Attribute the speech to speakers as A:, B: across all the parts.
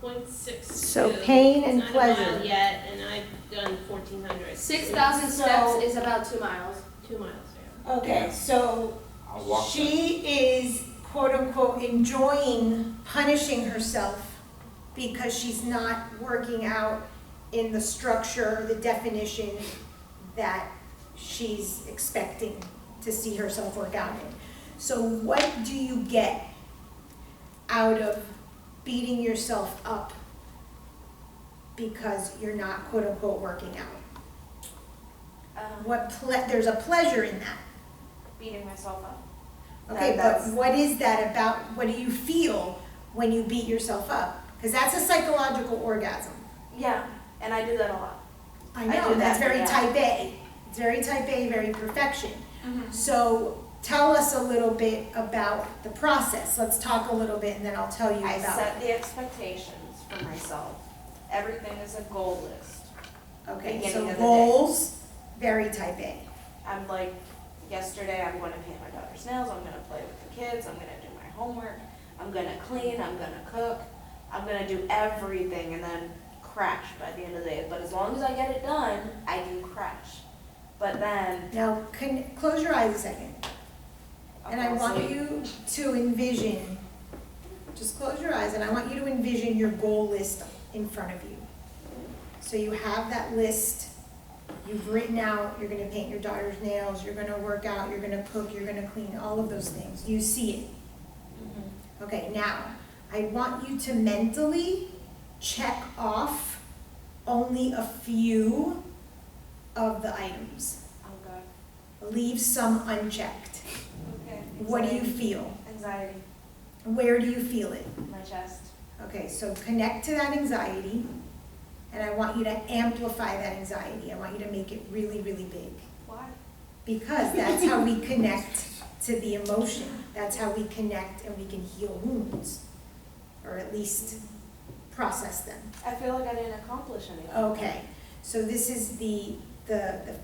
A: 0.6.
B: So pain and
A: It's not a
B: pleasure.
A: mile yet, and I've done 1,400.
C: 6,000 steps is about 2 miles.
A: 2 miles, yeah.
B: Okay, so
D: I'll walk that.
B: she is quote unquote enjoying punishing herself because she's not working out in the structure, the definition that she's expecting to see herself work out in. So what do you get out of beating yourself up because you're not quote unquote working out? There's a pleasure in that.
C: Beating myself up.
B: Okay, but what is that about? What do you feel when you beat yourself up? Because that's a psychological orgasm.
C: Yeah, and I do that a lot.
B: I
C: I
B: know,
C: do
B: that's
C: that,
B: very
C: yeah.
B: type A. It's very type A, very perfection. So tell us a little bit about the process. Let's talk a little bit and then I'll tell you
C: I
B: about.
C: set the expectations for myself. Everything is a goal list.
B: Okay,
C: beginning
B: so
C: of the day.
B: goals, very type A.
C: I'm like, yesterday I'm going to paint my daughter's nails, I'm going to play with the kids, I'm going to do my homework, I'm going to clean, I'm going to cook, I'm going to do everything and then crash by the end of the day. But as long as I get it done, I can crash. But then,
B: Now, close your eyes a second. And I
C: I'll
B: want
C: sleep.
B: you to envision, just close your eyes, and I want you to envision your goal list in front of you. So you have that list, you've written out, you're gonna paint your daughter's nails, you're gonna work out, you're gonna cook, you're gonna clean, all of those things. You see it. Okay, now, I want you to mentally check off only a few of the items.
C: Oh God.
B: Leave some unchecked.
C: Okay.
B: What do you
C: Anxiety.
B: feel?
C: Anxiety.
B: Where do you feel it?
C: My chest.
B: Okay, so connect to that anxiety, and I want you to amplify that anxiety. I want you to make it really, really big.
C: Why?
B: Because that's how we connect to the emotion. That's how we connect and we can heal wounds, or at least process them.
C: I feel like I didn't accomplish anything.
B: Okay, so this is the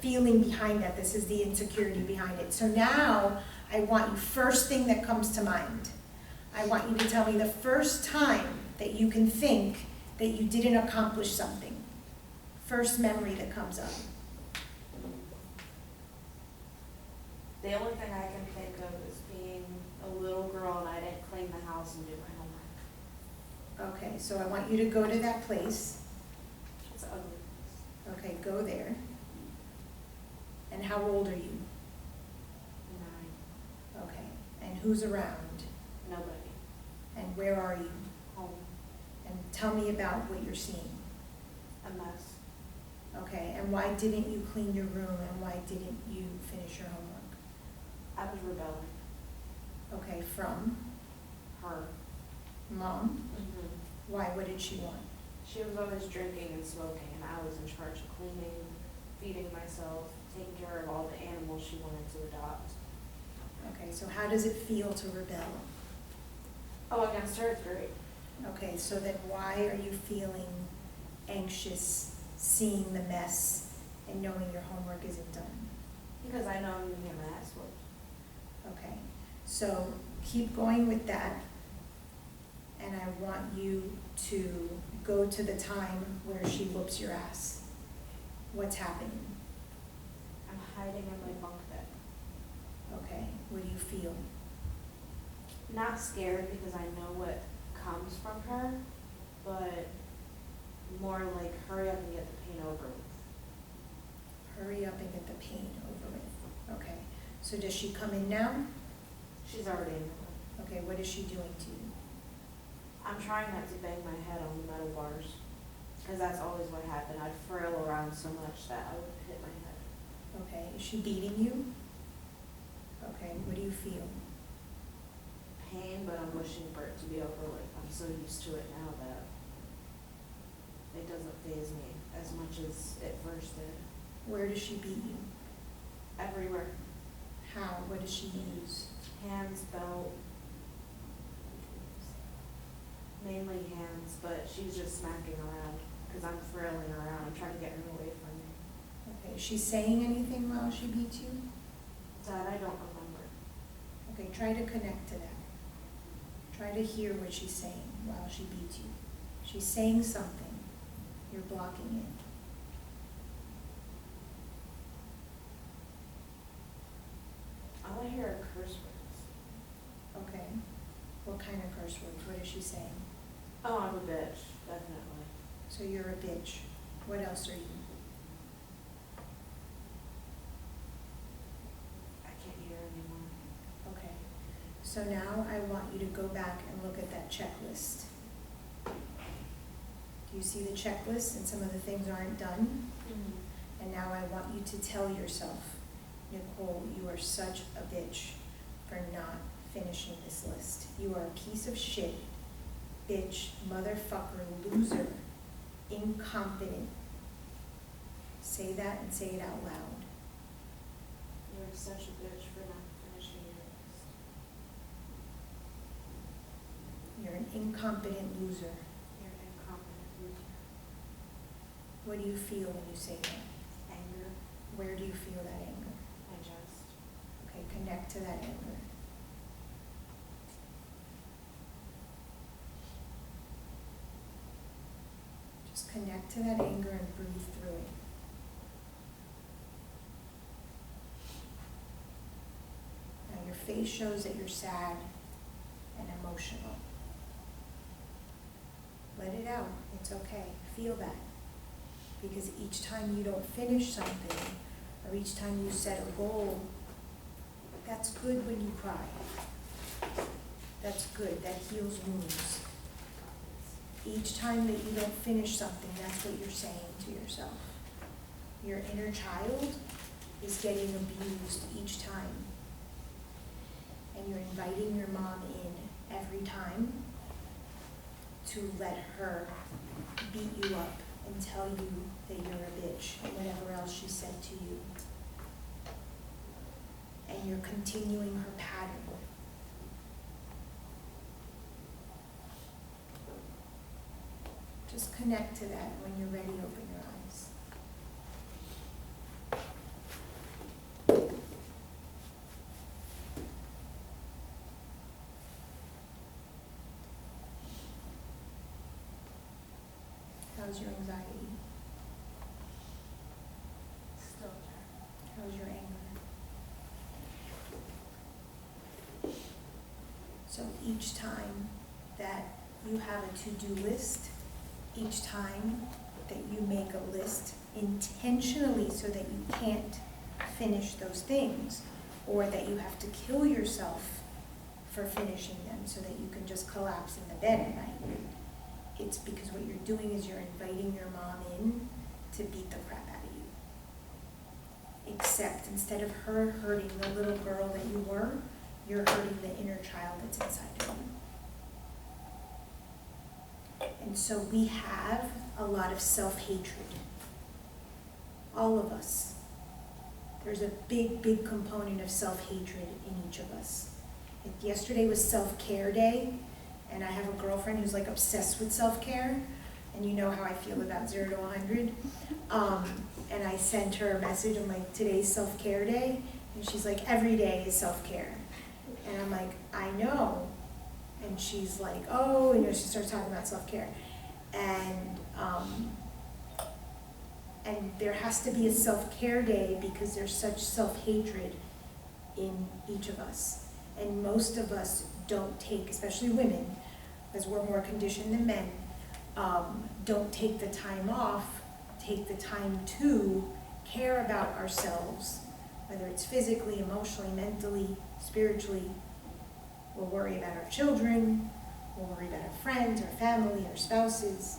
B: feeling behind that. This is the insecurity behind it. So now, I want you, first thing that comes to mind, I want you to tell me the first time that you can think that you didn't accomplish something. First memory that comes up.
C: The only thing I can think of is being a little girl and I didn't clean the house and do my homework.
B: Okay, so I want you to go to that place.
C: It's ugly.
B: Okay, go there. And how old are you?
C: 9.
B: Okay, and who's around?
C: Nobody.
B: And where are you?
C: Home.
B: And tell me about what you're seeing.
C: A mess.
B: Okay, and why didn't you clean your room and why didn't you finish your homework?
C: I was rebelling.
B: Okay, from
C: Her.
B: mom? Why, what did she want?
C: She was always drinking and smoking and I was in charge of cleaning, feeding myself, taking care of all the animals she wanted to adopt.
B: Okay, so how does it feel to rebel?
C: Oh, against her, it's great.
B: Okay, so then why are you feeling anxious seeing the mess and knowing your homework isn't done?
C: Because I know I'm gonna get my ass whooped.
B: Okay, so keep going with that. And I want you to go to the time where she whoops your ass. What's happening?
C: I'm hiding in my bunk bed.
B: Okay, what do you feel?
C: Not scared because I know what comes from her, but more like hurry up and get the pain over with.
B: Hurry up and get the pain over with. Okay, so does she come in now?
C: She's already in the
B: Okay, what is she doing to you?
C: I'm trying not to bang my head on the metal bars, because that's always what happened. I'd frail around so much that I would hit my head.
B: Okay, is she beating you? Okay, what do you feel?
C: Pain, but I'm wishing for it to be over with. I'm so used to it now that it doesn't faze me as much as it first did.
B: Where does she beat you?
C: Everywhere.
B: How? What does she use?
C: Hands, belt. Mainly hands, but she's just smacking around because I'm frailing around. I'm trying to get her away from me.
B: Okay, is she saying anything while she beats you?
C: That I don't remember.
B: Okay, try to connect to that. Try to hear what she's saying while she beats you. She's saying something. You're blocking it.
C: All I hear are curse words.
B: Okay. What kind of curse words? What is she saying?
C: Oh, I'm a bitch, definitely.
B: So you're a bitch. What else are you?
C: I can't hear anymore.
B: Okay. So now I want you to go back and look at that checklist. Do you see the checklist and some of the things aren't done?
C: Mm-hmm.
B: And now I want you to tell yourself, Nicole, you are such a bitch for not finishing this list. You are a piece of shit, bitch, motherfucker, loser, incompetent. Say that and say it out loud.
C: You're such a bitch for not finishing your list.
B: You're an incompetent loser.
C: You're an incompetent loser.
B: What do you feel when you say that?
C: Anger.
B: Where do you feel that anger?
C: My chest.
B: Okay, connect to that anger. Just connect to that anger and breathe through it. Now your face shows that you're sad and emotional. Let it out. It's okay. Feel that. Because each time you don't finish something, or each time you set a goal, that's good when you cry. That's good. That heals wounds. Each time that you don't finish something, that's what you're saying to yourself. Your inner child is getting abused each time. And you're inviting your mom in every time to let her beat you up and tell you that you're a bitch and whatever else she said to you. And you're continuing her pattern. Just connect to that. When you're ready, open your eyes. How's your anxiety?
C: Still there.
B: How's your anger? So each time that you have a to-do list, each time that you make a list intentionally so that you can't finish those things, or that you have to kill yourself for finishing them so that you can just collapse in the bed at night, it's because what you're doing is you're inviting your mom in to beat the crap out of you. Except instead of her hurting the little girl that you were, you're hurting the inner child that's inside of you. And so we have a lot of self-hatred. All of us. There's a big, big component of self-hatred in each of us. Yesterday was self-care day, and I have a girlfriend who's like obsessed with self-care, and you know how I feel about 0 to 100. And I sent her a message, I'm like, today's self-care day, and she's like, every day is self-care. And I'm like, I know. And she's like, oh, she starts talking about self-care. And there has to be a self-care day because there's such self-hatred in each of us. And most of us don't take, especially women, because we're more conditioned than men, don't take the time off, take the time to care about ourselves, whether it's physically, emotionally, mentally, spiritually. We'll worry about our children, we'll worry about our friends, our family, our spouses,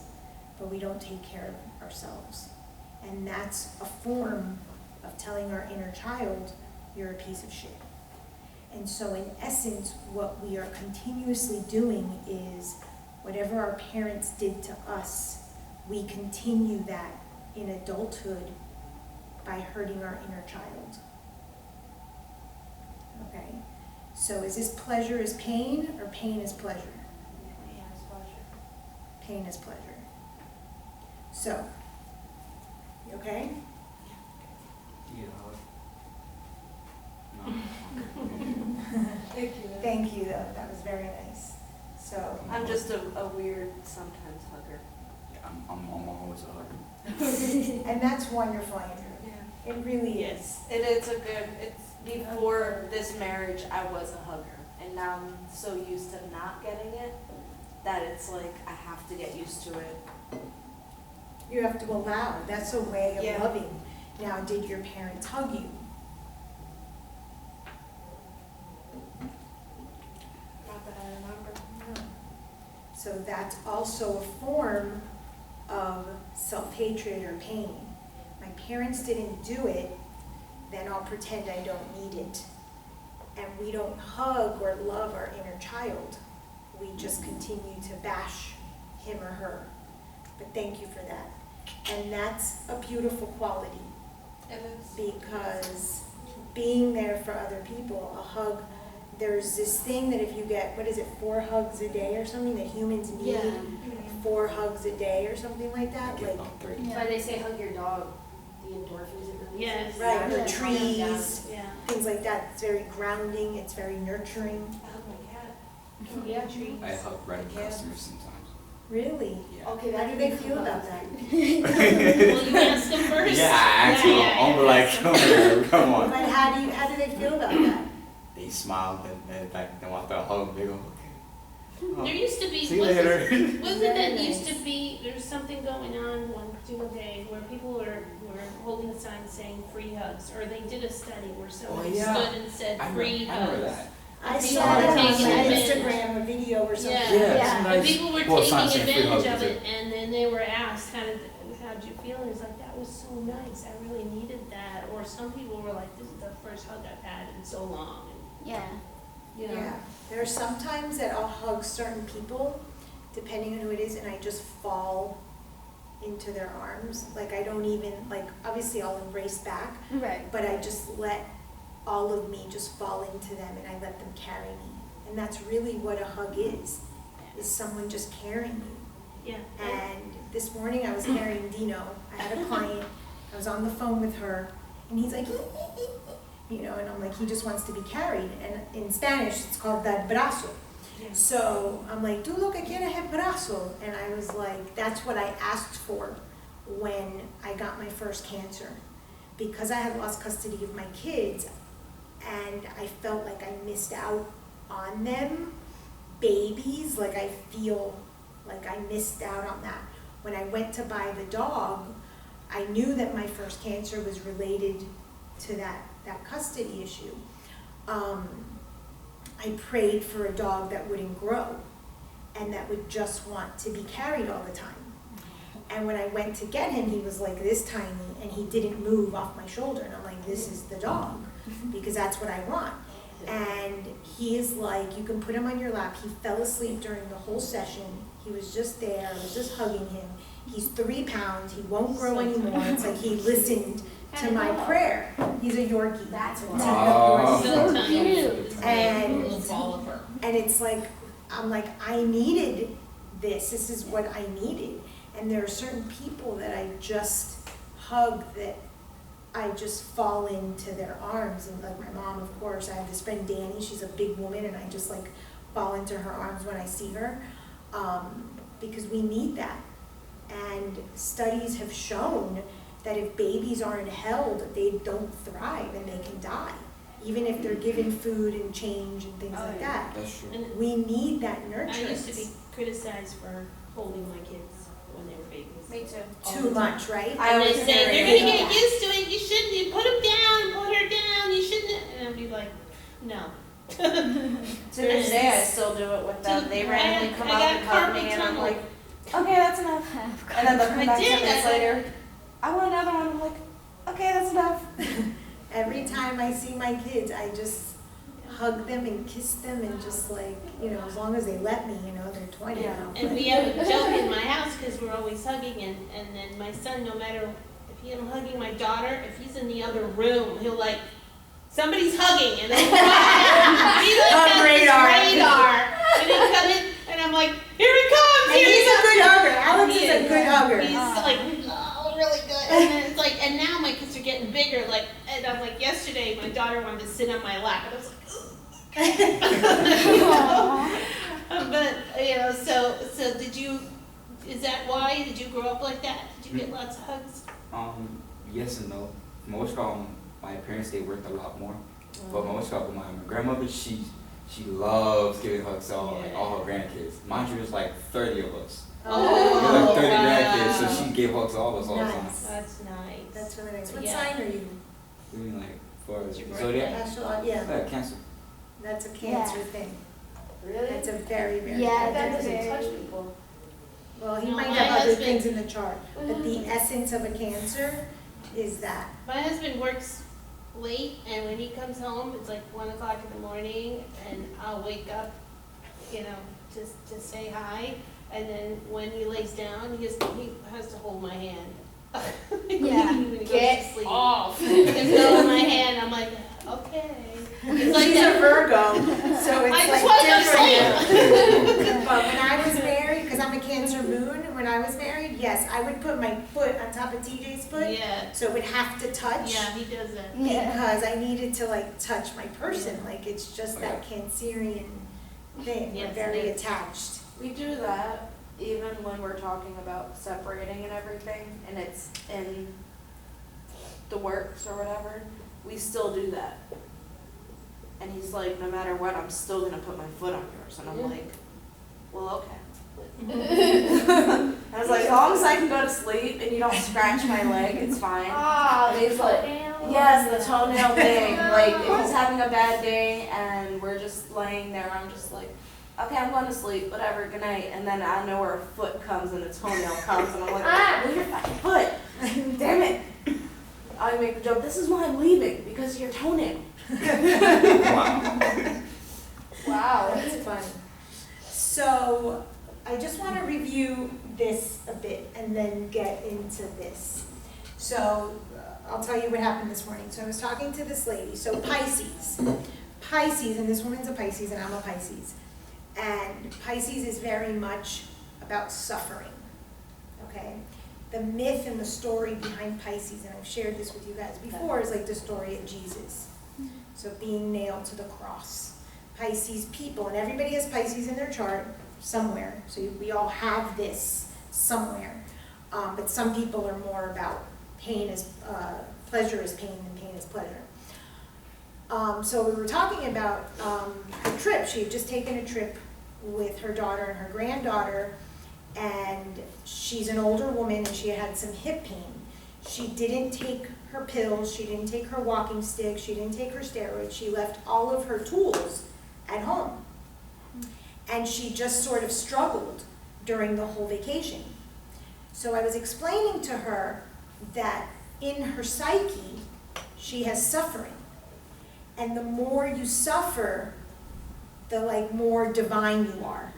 B: but we don't take care of ourselves. And that's a form of telling our inner child, you're a piece of shit. And so in essence, what we are continuously doing is whatever our parents did to us, we continue that in adulthood by hurting our inner child. Okay? So is this pleasure is pain or pain is pleasure?
C: Pain is pleasure.
B: Pain is pleasure. So, you okay?
D: Yeah. No.
C: Thank you.
B: Thank you, though. That was very nice. So,
C: I'm just a weird sometimes hugger.
D: I'm always a hugger.
B: And that's wonderful, Andrew.
C: Yeah.
B: It really is.
C: Yes, it's a good, it's, before this marriage, I was a hugger, and now I'm so used to not getting it, that it's like, I have to get used to it.
B: You have to allow, that's a way of
C: Yeah.
B: loving. Now, did your parents hug you?
C: Not that I remember.
B: No. So that's also a form of self-hatred or pain. My parents didn't do it, then I'll pretend I don't need it. And we don't hug or love our inner child. We just continue to bash him or her. But thank you for that. And that's a beautiful quality,
C: It is.
B: because being there for other people, a hug, there's this thing that if you get, 4 hugs a day or something, that humans need?
E: Yeah.
B: 4 hugs a day or something like that,
D: I get
B: like,
D: about 30.
E: That's why they say hug your dog, the endorphins it releases.
A: Yes.
B: right, or
E: Yeah.
B: trees,
A: Yeah.
B: things like that. It's very grounding, it's very nurturing.
C: I hug my cat.
E: Yeah.
A: Trees.
D: I hug random
C: Yeah.
D: customers sometimes.
B: Really?
D: Yeah.
E: Okay,
B: How
E: that
B: do
E: can
B: they
E: be
B: feel
E: cool.
B: about that?
A: Well, you ask them first.
D: Yeah, I ask them. I'm like, come here, come on.
B: But how do they feel about that?
D: They smile, and like, they want the hug. They go, okay. Oh,
A: There used to be,
D: see you later.
A: wasn't
B: Very
A: that
B: nice.
A: used to be, there was something going on one particular day where people were holding signs saying free hugs, or they did a study where someone
D: yeah.
A: stood and said free
D: I remember
A: hugs.
D: that.
B: I
A: People
B: saw
A: were
B: that on
A: taking
B: my
A: advantage.
B: Instagram, a video or something.
A: Yeah.
E: Yeah.
A: And
D: sometimes-
A: people were
D: well, it's not
A: taking
D: saying free
A: advantage
D: hugs,
A: of
D: is
A: it, and then they were asked, how'd you feel? And it's like, that was so nice, I really needed that. Or some people were like, this is the first hug I've had in so long.
E: Yeah.
A: And, you know,
B: Yeah, there are some times that I'll hug certain people, depending on who it is, and I just fall into their arms. Like, I don't even, like, obviously I'll embrace back,
E: Right.
B: but I just let all of me just fall into them and I let them carry me. And that's really what a hug is someone just carrying you.
A: yeah.
B: And this morning I was carrying Dino. I had a client, I was on the phone with her, and he's like, you know, and I'm like, he just wants to be carried. And in Spanish, it's called dar brazo.
A: Yeah.
B: So I'm like, tú lo que quieres es brazo. And I was like, that's what I asked for when I got my first cancer. Because I had lost custody of my kids, and I felt like I missed out on them, babies, like I feel like I missed out on that. When I went to buy the dog, I knew that my first cancer was related to that custody issue. I prayed for a dog that wouldn't grow and that would just want to be carried all the time. And when I went to get him, he was like this tiny and he didn't move off my shoulder. And I'm like, this is the dog, because that's what I want. And he is like, you can put him on your lap. He fell asleep during the whole session. He was just there. I was just hugging him. He's 3 pounds. He won't grow anymore. It's like he listened to my prayer. He's a Yorkie.
E: That's
B: It's
E: why.
B: a
D: Oh.
A: So
E: So
A: tiny.
E: cute.
B: And
A: Little ball of fur.
B: and it's like, I'm like, I needed this. This is what I needed. And there are certain people that I just hug, that I just fall into their arms. And like my mom, of course, I have this friend Danny, she's a big woman, and I just like fall into her arms when I see her, because we need that. And studies have shown that if babies aren't held, they don't thrive and they can die, even if they're given food and change and things like that.
D: That's true.
A: And
B: We need that
A: I
B: nurturance.
A: used to be criticized for holding my kids when they were babies.
C: Me too.
B: Too much, right?
C: I
A: And they
C: was
A: say,
C: very
A: they're gonna
C: into
A: get used to it, you shouldn't, you put them down, put her down, you shouldn't, and I'd be like, no.
C: To this day, I still do it with them. They randomly come
A: I
C: up
A: got
C: and hug me,
A: carpal
C: and I'm
A: tunnel.
C: like, okay, that's enough. And then they'll come
A: I
C: back
A: did,
C: 10 minutes
A: I-
C: later. I want another one. I'm like, okay, that's enough.
B: Every time I see my kids, I just hug them and kiss them and just like, you know, as long as they let me, you know, they're 20
C: Yeah.
B: now.
A: And we have a joke in my house, because we're always hugging, and then my son, no matter if I'm hugging my daughter, if he's in the other room, he'll like, somebody's hugging, and then he like has
B: radar.
A: and he come in, and I'm like, here he comes,
B: And
A: here he
B: he's a
A: comes.
B: good hugger. Alex
A: He
B: is a good hugger.
A: He's like, oh, really good. And then it's like, and now my kids are getting bigger. Like, and I'm like, yesterday my daughter wanted to sit on my lap, and I was like, but you know, so did you? Is that why? Did you grow up like that? Did you get lots of hugs?
F: Yes and no. Most my parents, they worked a lot more. But most of my grandmother, she loves giving hugs to all her grandkids. Mind you, there's like 30 of us.
A: Oh,
F: There's like 30
A: wow.
F: grandkids, so she gave hugs to all of us all the time.
B: Nice.
A: That's nice.
B: That's really nice. What
A: Yeah.
B: sign are you?
F: We mean like for
A: What's your
F: zodiac?
B: Astrolog, yeah,
F: Yeah, Cancer.
B: that's a Cancer thing.
C: Really?
B: That's a very, very.
E: Yeah,
C: That
E: that's
C: doesn't
E: very.
C: touch people.
B: Well, he
A: No,
B: might
A: my
B: have other
A: husband-
B: things in the chart, but the essence of a Cancer is that.
A: My husband works late, and when he comes home, it's like 1 o'clock in the morning, and I'll wake up, you know, just to say hi. And then when he lays down, he has to hold my hand.
E: Yeah.
A: When he goes to
C: Get
A: sleep.
C: off.
A: He has to hold my hand. I'm like, okay. It's like
B: She's
A: that.
B: a Virgo, so it's
A: I
B: like
A: just want to
B: different.
A: sleep.
B: But when I was married, because I'm a Cancer moon, when I was married, yes, I would put my foot on top of TJ's foot,
A: Yeah,
B: so it would have to touch.
A: yeah, he does that.
E: Yeah.
B: Because I needed to like touch my person, like it's just that Cancerian thing, we're
A: Yes,
B: very
A: it is.
B: attached.
C: We do that even when we're talking about separating and everything, and it's in the works or whatever. We still do that. And he's like, no matter what, I'm still gonna put my foot on yours. And I'm like, well, okay. I was like, as long as I can go to sleep and you don't scratch my leg, it's fine.
E: Ah,
C: And he's like, yes, the toenail thing. Like, if he's having a bad day and we're just laying there, I'm just like, okay, I'm going to sleep, whatever, good night. And then I know where a foot comes and a toenail comes, and I'm like, move your fucking foot. Damn it. I make the joke, this is why I'm leaving, because of your toenail.
F: Wow.
E: Wow.
B: That's funny. So, I just want to review this a bit and then get into this. So, I'll tell you what happened this morning. So I was talking to this lady, so Pisces, and this woman's a Pisces and I'm a Pisces. And Pisces is very much about suffering, okay? The myth and the story behind Pisces, and I've shared this with you guys before, is like the story of Jesus. So being nailed to the cross. Pisces people, and everybody has Pisces in their chart somewhere, so we all have this somewhere. But some people are more about pain is, pleasure is pain and pain is pleasure. So we were talking about her trip. She had just taken a trip with her daughter and her granddaughter, and she's an older woman and she had some hip pain. She didn't take her pills, she didn't take her walking stick, she didn't take her steroids, she left all of her tools at home. And she just sort of struggled during the whole vacation. So I was explaining to her that in her psyche, she has suffering. And the more you suffer, the like more divine you are.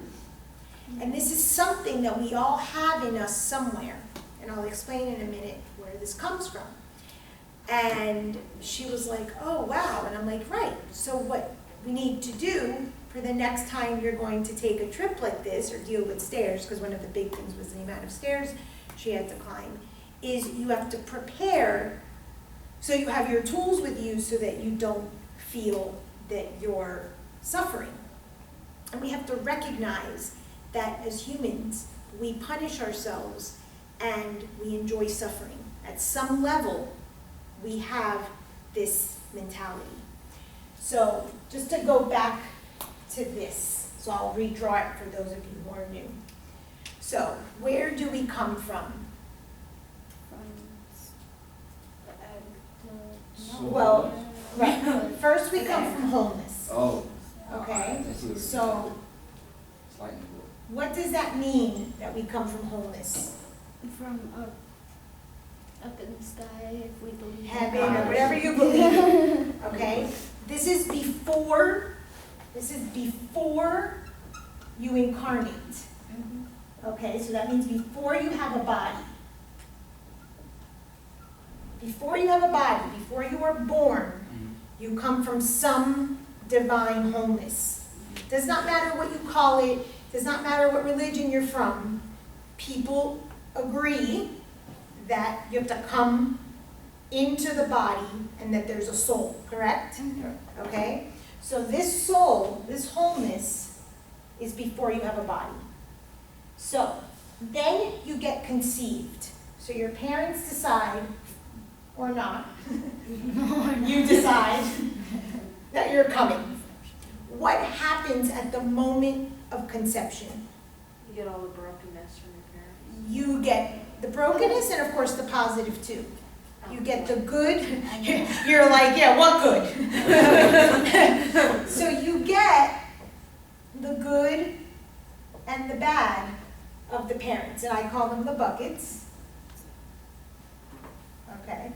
B: And this is something that we all have in us somewhere. And I'll explain in a minute where this comes from. And she was like, oh wow. And I'm like, right. So what we need to do for the next time you're going to take a trip like this or deal with stairs, because one of the big things was the amount of stairs she had to climb, is you have to prepare so you have your tools with you so that you don't feel that you're suffering. And we have to recognize that as humans, we punish ourselves and we enjoy suffering. At some level, we have this mentality. So just to go back to this, so I'll redraw it for those of you who are new. So where do we come from? Well, right, first we come from wholeness,
F: Oh.
B: okay?
F: That's a-
B: So
F: it's lightning bolt.
B: what does that mean, that we come from wholeness?
E: From up in the sky, if we believe.
B: Heaven, or whatever you believe, okay? This is before you incarnate, okay? So that means before you have a body. Before you have a body, before you are born, you come from some divine wholeness. Does not matter what you call it, does not matter what religion you're from. People agree that you have to come into the body and that there's a soul, correct? Okay? So this soul, this wholeness, is before you have a body. So, Then you get conceived. So your parents decide, or not, you decide that you're coming. What happens at the moment of conception?
C: You get all the brokenness from your parents.
B: You get the brokenness and of course the positive too. You get the good, you're like, yeah, what good? So you get the good and the bad of the parents, and I call them the buckets. Okay?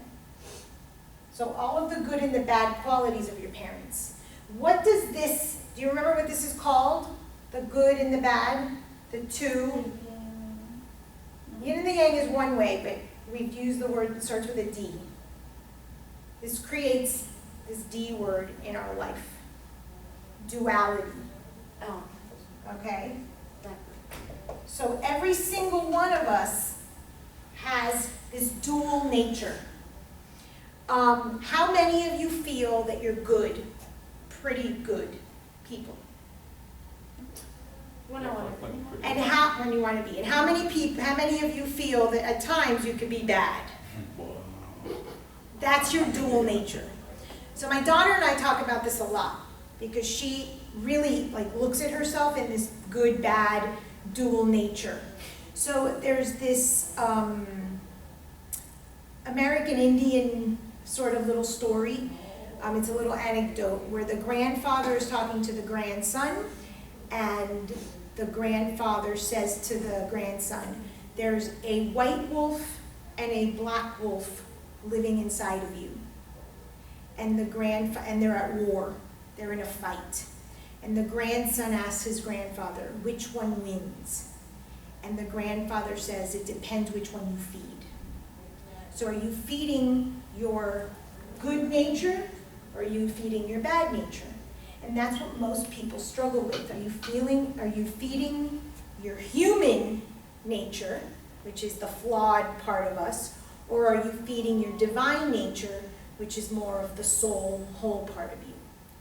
B: So all of the good and the bad qualities of your parents. What does this, do you remember what this is called? The good and the bad? The two? Yin and the yang is one way, but we've used the word that starts with a D. This creates this D word in our life. Duality.
C: Oh.
B: Okay? So every single one of us has this dual nature. How many of you feel that you're good? Pretty good people?
C: When I want to.
B: And when you want to be. And how many of you feel that at times you could be bad? That's your dual nature. So my daughter and I talk about this a lot because she really looks at herself in this good, bad, dual nature. So there's this American Indian sort of little story. It's a little anecdote where the grandfather is talking to the grandson, and the grandfather says to the grandson, there's a white wolf and a black wolf living inside of you. And and they're at war. They're in a fight. And the grandson asks his grandfather, which one wins? And the grandfather says, it depends which one you feed. So are you feeding your good nature, or are you feeding your bad nature? And that's what most people struggle with. Are you feeding your human nature, which is the flawed part of us, or are you feeding your divine nature, which is more of the soul, whole part of you?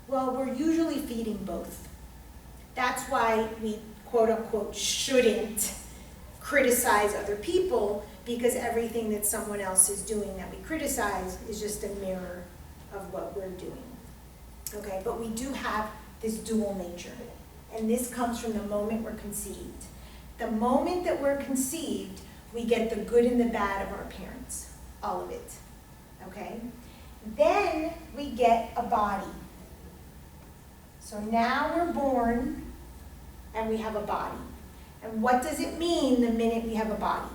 B: Well, we're usually feeding both. That's why we, quote unquote, shouldn't criticize other people, because everything that someone else is doing that we criticize is just a mirror of what we're doing. Okay, but we do have this dual nature, and this comes from the moment we're conceived. The moment that we're conceived, we get the good and the bad of our parents, all of it, okay? Then we get a body. So now we're born, and we have a body. And what does it mean the minute we have a body?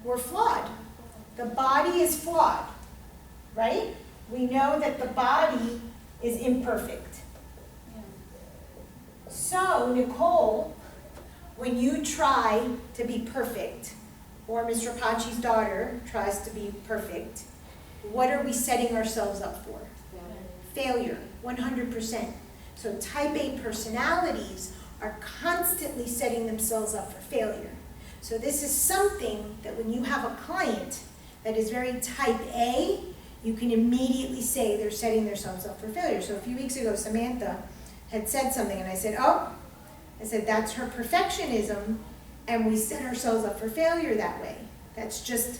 B: We're flawed. The body is flawed, right? We know that the body is imperfect. So, Nicole, when you try to be perfect, or Mr. Pachi's daughter tries to be perfect, what are we setting ourselves up for? Failure, 100%. So type A personalities are constantly setting themselves up for failure. So this is something that when you have a client that is very type A, you can immediately say they're setting themselves up for failure. So a few weeks ago, Samantha had said something, and I said, that's her perfectionism, and we set ourselves up for failure that way. That's just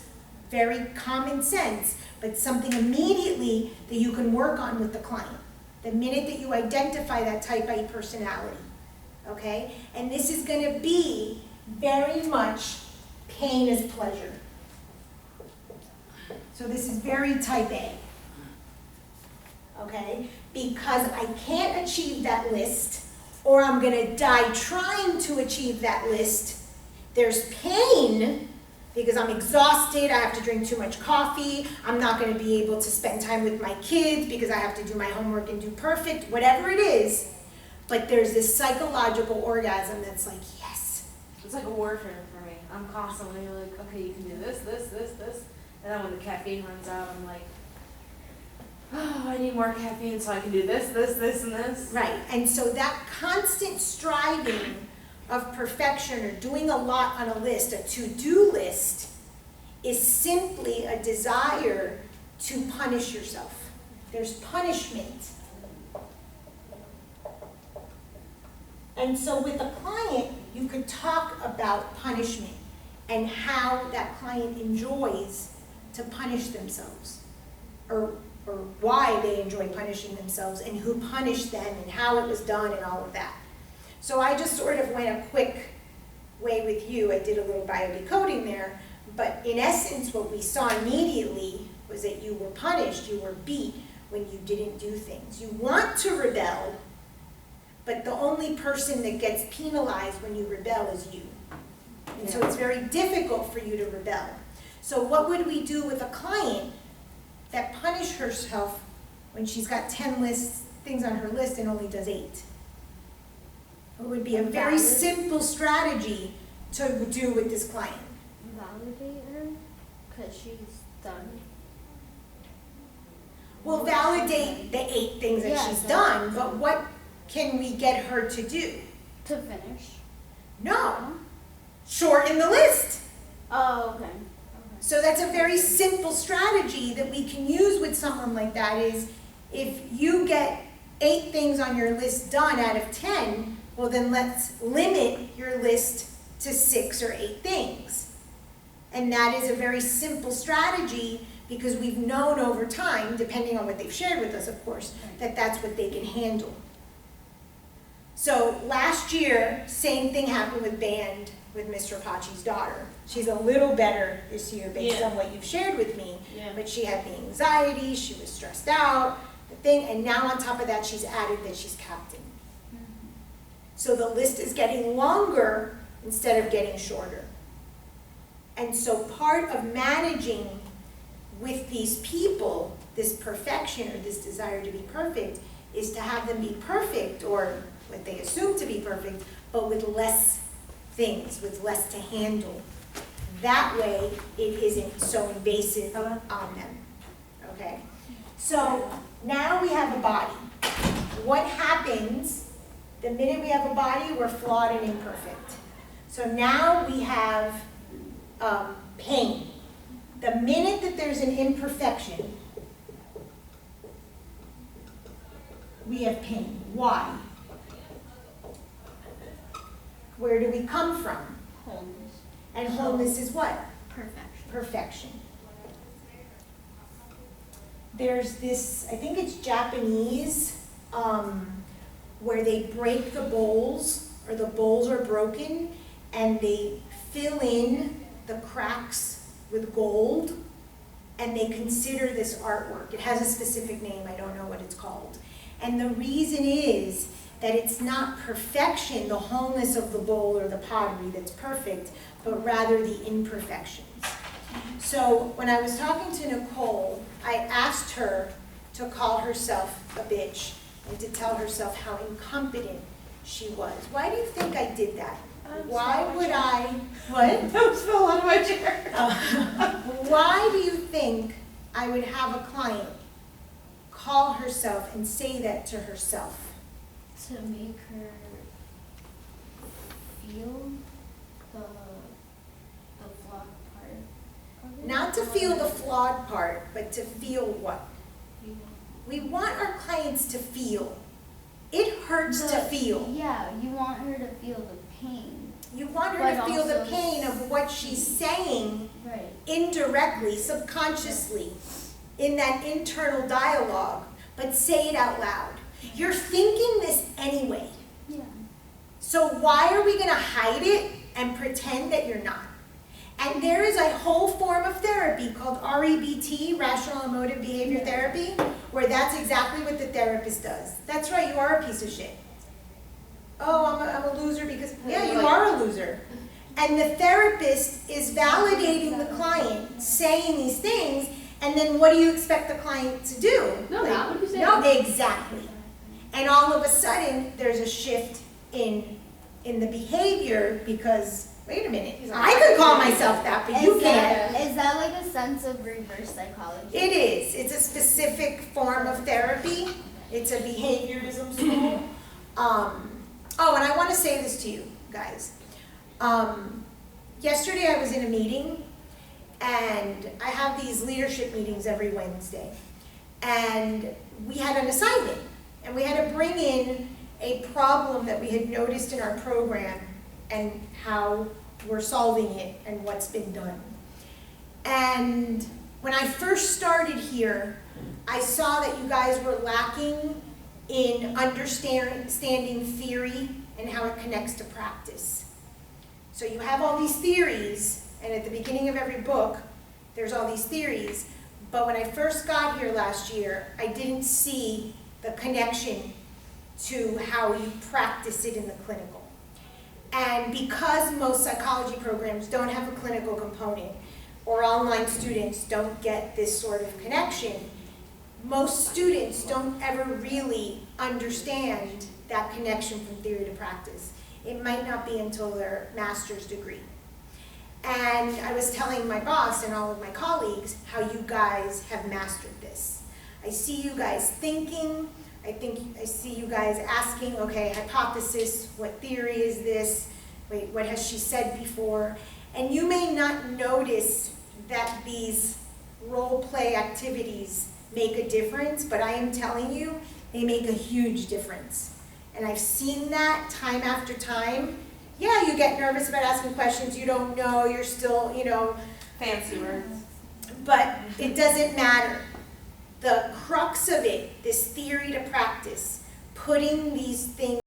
B: very common sense, but something immediately that you can work on with the client. The minute that you identify that type A personality, okay? And this is gonna be very much pain as pleasure. So this is very type A, okay? Because I can't achieve that list, or I'm gonna die trying to achieve that list. There's pain, because I'm exhausted, I have to drink too much coffee, I'm not gonna be able to spend time with my kids because I have to do my homework and do perfect, whatever it is. But there's this psychological orgasm that's like, yes.
C: It's like a warfare for me. I'm constantly like, okay, you can do this, this, this, this. And then when the caffeine runs out, I'm like, oh, I need more caffeine so I can do this, this, this, and this.
B: Right, and so that constant striving of perfection or doing a lot on a list, a to-do list, is simply a desire to punish yourself. There's punishment. And so with a client, you could talk about punishment and how that client enjoys to punish themselves, or why they enjoy punishing themselves, and who punished them, and how it was done, and all of that. So I just sort of went a quick way with you. I did a little biodecoding there, but in essence, what we saw immediately was that you were punished, you were beat when you didn't do things. You want to rebel, but the only person that gets penalized when you rebel is you. And so it's very difficult for you to rebel. So what would we do with a client that punished herself when she's got 10 things on her list and only does 8? It would be a very simple strategy to do with this client.
E: Validate her, because she's done.
B: We'll validate the 8 things that
E: Yeah,
B: she's
E: so-
B: done, but what can we get her to do?
E: To finish.
B: No, shorten the list.
E: Oh, okay.
B: So that's a very simple strategy that we can use with someone like that is, if you get 8 things on your list done out of 10, well then let's limit your list to 6 or 8 things. And that is a very simple strategy, because we've known over time, depending on what they've shared with us, of course, that that's what they can handle. So last year, same thing happened with band with Mr. Pachi's daughter. She's a little better this year based
A: Yeah.
B: on what you've shared with me,
A: Yeah.
B: but she had the anxiety, she was stressed out, the thing, and now on top of that, she's added that she's captain. So the list is getting longer instead of getting shorter. And so part of managing with these people, this perfection or this desire to be perfect, is to have them be perfect, or what they assume to be perfect, but with less things, with less to handle. That way, it isn't so invasive on them, okay? So now we have a body. What happens the minute we have a body? We're flawed and imperfect. So now we have pain. The minute that there's an imperfection, we have pain. Why? Where do we come from?
E: Wholeness.
B: And wholeness is what?
E: Perfection.
B: Perfection. There's this, I think it's Japanese, where they break the bowls, or the bowls are broken, and they fill in the cracks with gold, and they consider this artwork. It has a specific name, I don't know what it's called. And the reason is that it's not perfection, the wholeness of the bowl or the pottery that's perfect, but rather the imperfections. So when I was talking to Nicole, I asked her to call herself a bitch and to tell herself how incompetent she was. Why do you think I did that? Why would I, what?
A: That fell out of my chair.
B: Why do you think I would have a client call herself and say that to herself?
E: To make her feel the flawed part of it.
B: Not to feel the flawed part, but to feel what?
E: Feel.
B: We want our clients to feel. It hurts to feel.
E: Yeah, you want her to feel the pain.
B: You want her
E: But
B: to feel the
E: also
B: pain of what she's saying
E: Right.
B: indirectly, subconsciously, in that internal dialogue, but say it out loud. You're thinking this anyway.
E: Yeah.
B: So why are we going to hide it and pretend that you're not? And there is a whole form of therapy called REBT, Rational Emotive Behavior Therapy, where that's exactly what the therapist does. That's right, you are a piece of shit. Oh, I'm a loser because, yeah, you are a loser. And the therapist is validating the client, saying these things, and then what do you expect the client to do?
A: No, not what you say.
B: No, exactly. And all of a sudden, there's a shift in the behavior because, wait a minute, I could call myself that, but you can't.
E: Is that like a sense of reverse psychology?
B: It is. It's a specific form of therapy. It's a behaviorism school. Oh, and I want to say this to you guys. Yesterday I was in a meeting, and I have these leadership meetings every Wednesday. And we had an assignment, and we had to bring in a problem that we had noticed in our program and how we're solving it and what's been done. And when I first started here, I saw that you guys were lacking in understanding theory and how it connects to practice. So you have all these theories, and at the beginning of every book, there's all these theories, but when I first got here last year, I didn't see the connection to how you practice it in the clinical. And because most psychology programs don't have a clinical component, or online students don't get this sort of connection, most students don't ever really understand that connection from theory to practice. It might not be until their master's degree. And I was telling my boss and all of my colleagues how you guys have mastered this. I see you guys thinking, I see you guys asking, okay, hypothesis, what theory is this? Wait, what has she said before? And you may not notice that these role play activities make a difference, but I am telling you, they make a huge difference. And I've seen that time after time. Yeah, you get nervous about asking questions you don't know, you're still,
C: Fancy words.
B: but it doesn't matter. The crux of it, this theory to practice, putting these things